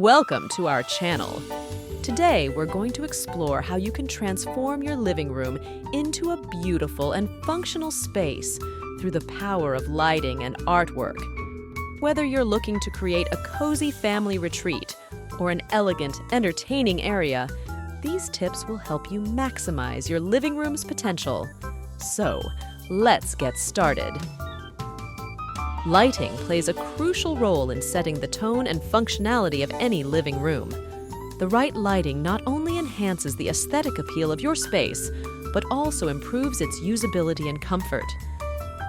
Welcome to our channel. Today, we're going to explore how you can transform your living room into a beautiful and functional space through the power of lighting and artwork. Whether you're looking to create a cozy family retreat or an elegant, entertaining area, these tips will help you maximize your living room's potential. So, let's get started. Lighting plays a crucial role in setting the tone and functionality of any living room. The right lighting not only enhances the aesthetic appeal of your space, but also improves its usability and comfort.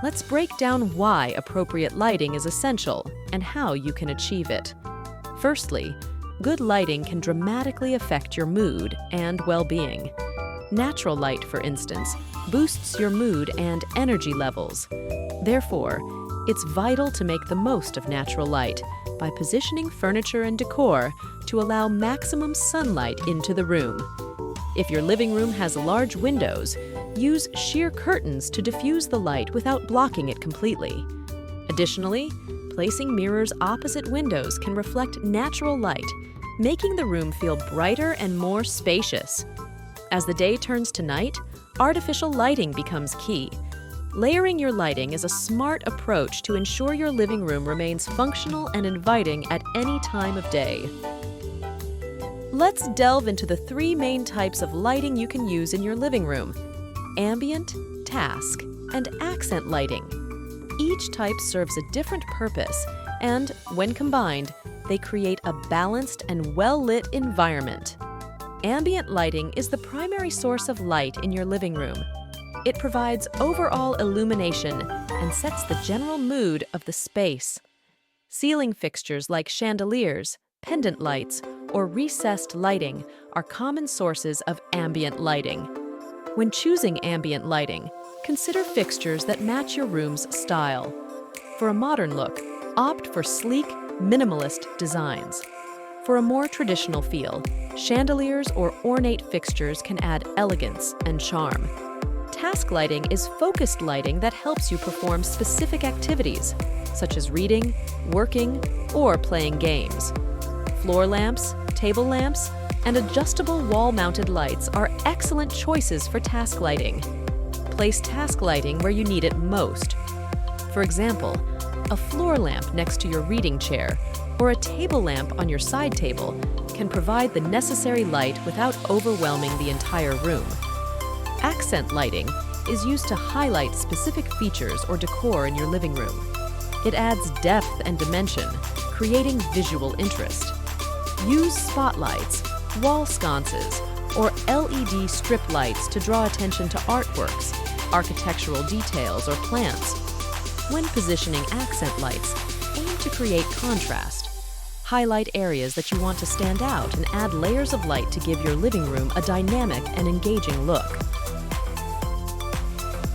Let's break down why appropriate lighting is essential and how you can achieve it. Firstly, good lighting can dramatically affect your mood and well-being. Natural light, for instance, boosts your mood and energy levels. Therefore, it's vital to make the most of natural light by positioning furniture and decor to allow maximum sunlight into the room. If your living room has large windows, use sheer curtains to diffuse the light without blocking it completely. Additionally, placing mirrors opposite windows can reflect natural light, making the room feel brighter and more spacious. As the day turns to night, artificial lighting becomes key. Layering your lighting is a smart approach to ensure your living room remains functional and inviting at any time of day. Let's delve into the three main types of lighting you can use in your living room: ambient, task, and accent lighting. Each type serves a different purpose, and when combined, they create a balanced and well-lit environment. Ambient lighting is the primary source of light in your living room. It provides overall illumination and sets the general mood of the space. Ceiling fixtures like chandeliers, pendant lights, or recessed lighting are common sources of ambient lighting. When choosing ambient lighting, consider fixtures that match your room's style. For a modern look, opt for sleek, minimalist designs. For a more traditional feel, chandeliers or ornate fixtures can add elegance and charm. Task lighting is focused lighting that helps you perform specific activities, such as reading, working, or playing games. Floor lamps, table lamps, and adjustable wall-mounted lights are excellent choices for task lighting. Place task lighting where you need it most. For example, a floor lamp next to your reading chair or a table lamp on your side table can provide the necessary light without overwhelming the entire room. Accent lighting is used to highlight specific features or decor in your living room. It adds depth and dimension, creating visual interest. Use spotlights, wall sconces, or LED strip lights to draw attention to artworks, architectural details, or plants. When positioning accent lights, aim to create contrast. Highlight areas that you want to stand out and add layers of light to give your living room a dynamic and engaging look.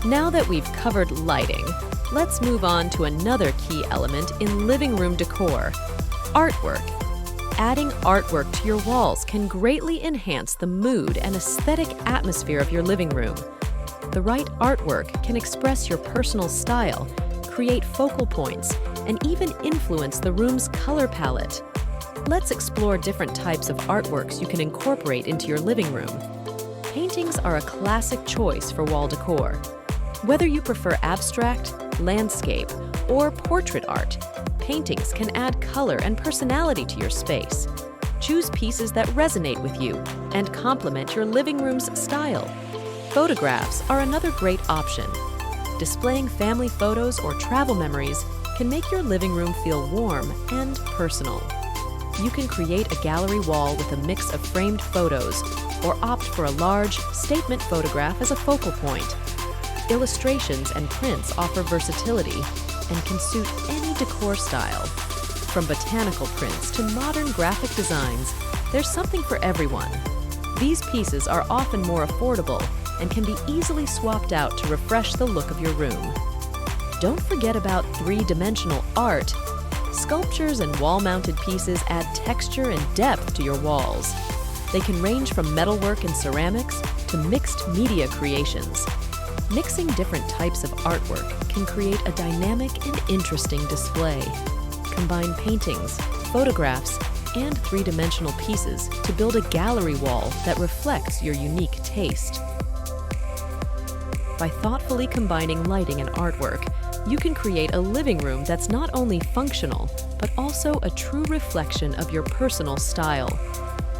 Now that we've covered lighting, let's move on to another key element in living room decor: artwork. Adding artwork to your walls can greatly enhance the mood and aesthetic atmosphere of your living room. The right artwork can express your personal style, create focal points, and even influence the room's color palette. Let's explore different types of artworks you can incorporate into your living room. Paintings are a classic choice for wall decor. Whether you prefer abstract, landscape, or portrait art, paintings can add color and personality to your space. Choose pieces that resonate with you and complement your living room's style. Photographs are another great option. Displaying family photos or travel memories can make your living room feel warm and personal. You can create a gallery wall with a mix of framed photos or opt for a large, statement photograph as a focal point. Illustrations and prints offer versatility and can suit any decor style. From botanical prints to modern graphic designs, there's something for everyone. These pieces are often more affordable and can be easily swapped out to refresh the look of your room. Don't forget about three-dimensional art. Sculptures and wall-mounted pieces add texture and depth to your walls. They can range from metalwork and ceramics to mixed media creations. Mixing different types of artwork can create a dynamic and interesting display. Combine paintings, photographs, and three-dimensional pieces to build a gallery wall that reflects your unique taste. By thoughtfully combining lighting and artwork, you can create a living room that's not only functional, but also a true reflection of your personal style.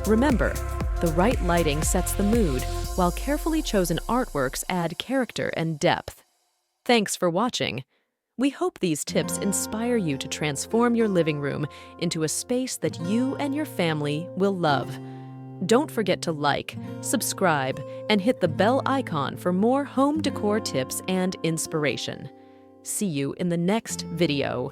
Remember, the right lighting sets the mood, while carefully chosen artworks add character and depth. Thanks for watching. We hope these tips inspire you to transform your living room into a space that you and your family will love. Don't forget to like, subscribe, and hit the bell icon for more home decor tips and inspiration. See you in the next video.